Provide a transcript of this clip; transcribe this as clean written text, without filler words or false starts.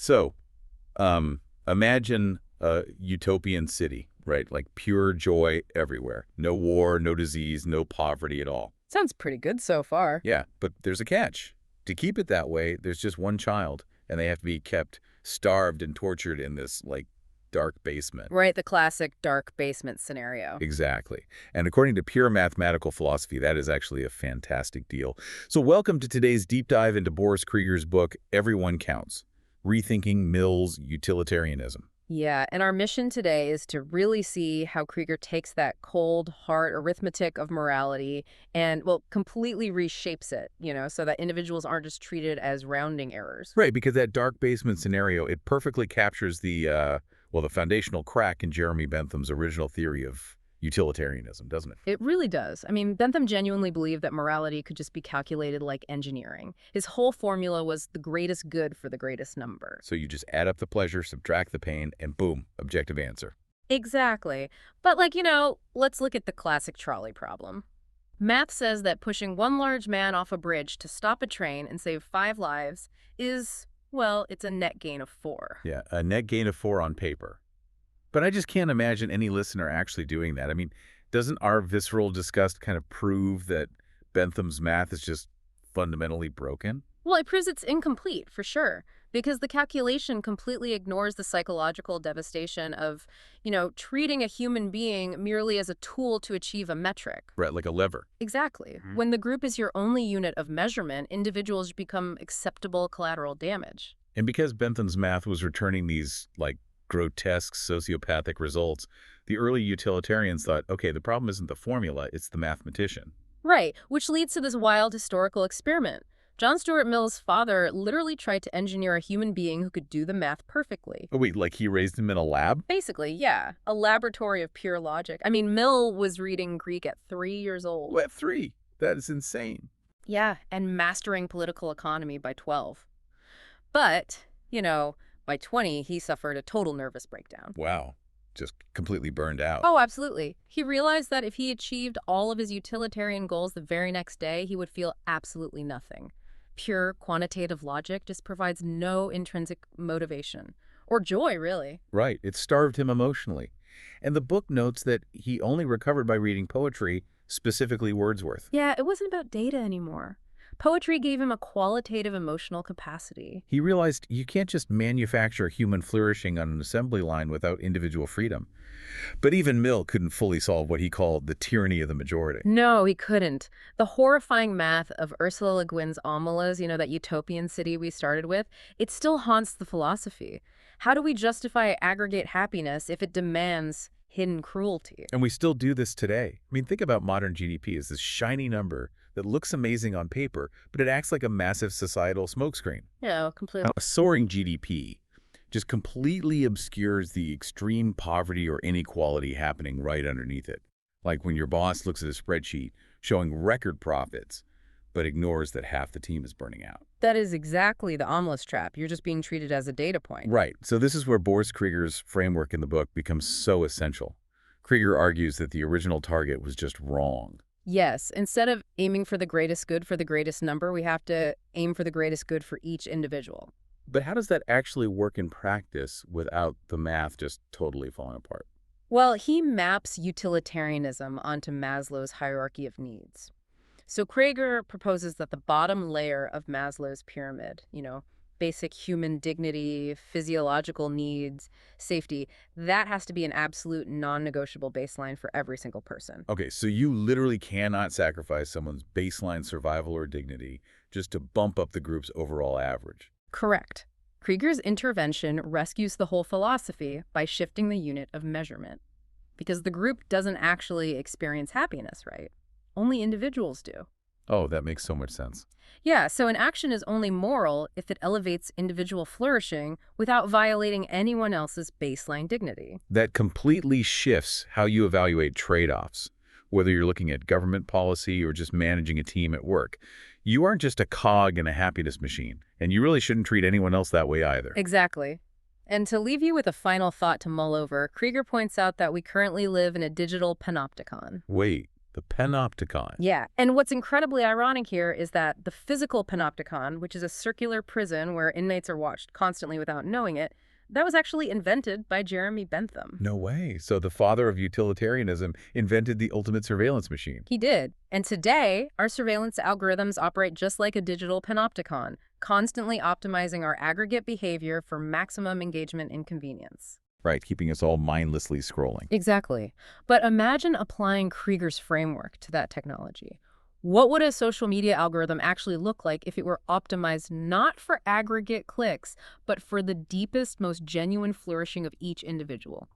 So, imagine a utopian city, right? Like pure joy everywhere. No war, no disease, no poverty at all. Sounds pretty good so far. Yeah, but there's a catch. To keep it that way, there's just one child, and they have to be kept starved and tortured in this, like, dark basement. Right, the classic dark basement scenario. Exactly. And according to pure mathematical philosophy, that is actually a fantastic deal. So welcome to today's deep dive into Boris Kriger's book, Everyone Counts: Rethinking Mill's Utilitarianism. Yeah, and our mission today is to really see how Kriger takes that cold, hard arithmetic of morality and, well, completely reshapes it, so that individuals aren't just treated as rounding errors. Right, because that dark basement scenario, it perfectly captures the foundational crack in Jeremy Bentham's original theory of utilitarianism, doesn't it? It really does. I mean, Bentham genuinely believed that morality could just be calculated like engineering. His whole formula was the greatest good for the greatest number. So you just add up the pleasure, subtract the pain, and boom, objective answer. Exactly. But let's look at the classic trolley problem. Math says that pushing one large man off a bridge to stop a train and save 5 lives is, well, it's a net gain of 4. Yeah, a net gain of 4 on paper. But I just can't imagine any listener actually doing that. I mean, doesn't our visceral disgust kind of prove that Bentham's math is just fundamentally broken? Well, it proves it's incomplete, for sure, because the calculation completely ignores the psychological devastation of, treating a human being merely as a tool to achieve a metric. Right, like a lever. Exactly. When the group is your only unit of measurement, individuals become acceptable collateral damage. And because Bentham's math was returning these, like, grotesque sociopathic results, the early utilitarians thought, okay, the problem isn't the formula, it's the mathematician. Right, which leads to this wild historical experiment. John Stuart Mill's father literally tried to engineer a human being who could do the math perfectly. Oh, wait, like he raised him in a lab? Basically, yeah, a laboratory of pure logic. I mean, Mill was reading Greek at 3 years old. What, 3? That is insane. Yeah, and mastering political economy by 12. But, by 20, he suffered a total nervous breakdown. Wow. Just completely burned out. Oh, absolutely. He realized that if he achieved all of his utilitarian goals the very next day, he would feel absolutely nothing. Pure quantitative logic just provides no intrinsic motivation. Or joy, really. Right. It starved him emotionally. And the book notes that he only recovered by reading poetry, specifically Wordsworth. Yeah, it wasn't about data anymore. Poetry gave him a qualitative emotional capacity. He realized you can't just manufacture human flourishing on an assembly line without individual freedom. But even Mill couldn't fully solve what he called the tyranny of the majority. No, he couldn't. The horrifying math of Ursula Le Guin's Omelas, that utopian city we started with, it still haunts the philosophy. How do we justify aggregate happiness if it demands hidden cruelty? And we still do this today. I mean, think about modern GDP as this shiny number that looks amazing on paper, but it acts like a massive societal smokescreen. Yeah, completely. A soaring GDP just completely obscures the extreme poverty or inequality happening right underneath it. Like when your boss looks at a spreadsheet showing record profits, but ignores that half the team is burning out. That is exactly the omelas trap. You're just being treated as a data point. Right. So this is where Boris Kriger's framework in the book becomes so essential. Kriger argues that the original target was just wrong. Yes, instead of aiming for the greatest good for the greatest number, we have to aim for the greatest good for each individual. But how does that actually work in practice without the math just totally falling apart? Well, he maps utilitarianism onto Maslow's hierarchy of needs. So Kriger proposes that the bottom layer of Maslow's pyramid, basic human dignity, physiological needs, safety, that has to be an absolute non-negotiable baseline for every single person. Okay, so you literally cannot sacrifice someone's baseline survival or dignity just to bump up the group's overall average. Correct. Kriger's intervention rescues the whole philosophy by shifting the unit of measurement. Because the group doesn't actually experience happiness, right? Only individuals do. Oh, that makes so much sense. Yeah, so an action is only moral if it elevates individual flourishing without violating anyone else's baseline dignity. That completely shifts how you evaluate trade-offs, whether you're looking at government policy or just managing a team at work. You aren't just a cog in a happiness machine, and you really shouldn't treat anyone else that way either. Exactly. And to leave you with a final thought to mull over, Kriger points out that we currently live in a digital panopticon. Wait, The panopticon. Yeah, and what's incredibly ironic here is that the physical panopticon, which is a circular prison where inmates are watched constantly without knowing it, that was actually invented by Jeremy Bentham. No way. So the father of utilitarianism invented the ultimate surveillance machine. He did. And today, our surveillance algorithms operate just like a digital panopticon, constantly optimizing our aggregate behavior for maximum engagement and convenience. Right, keeping us all mindlessly scrolling. Exactly. But imagine applying Kriger's framework to that technology. What would a social media algorithm actually look like if it were optimized not for aggregate clicks, but for the deepest, most genuine flourishing of each individual?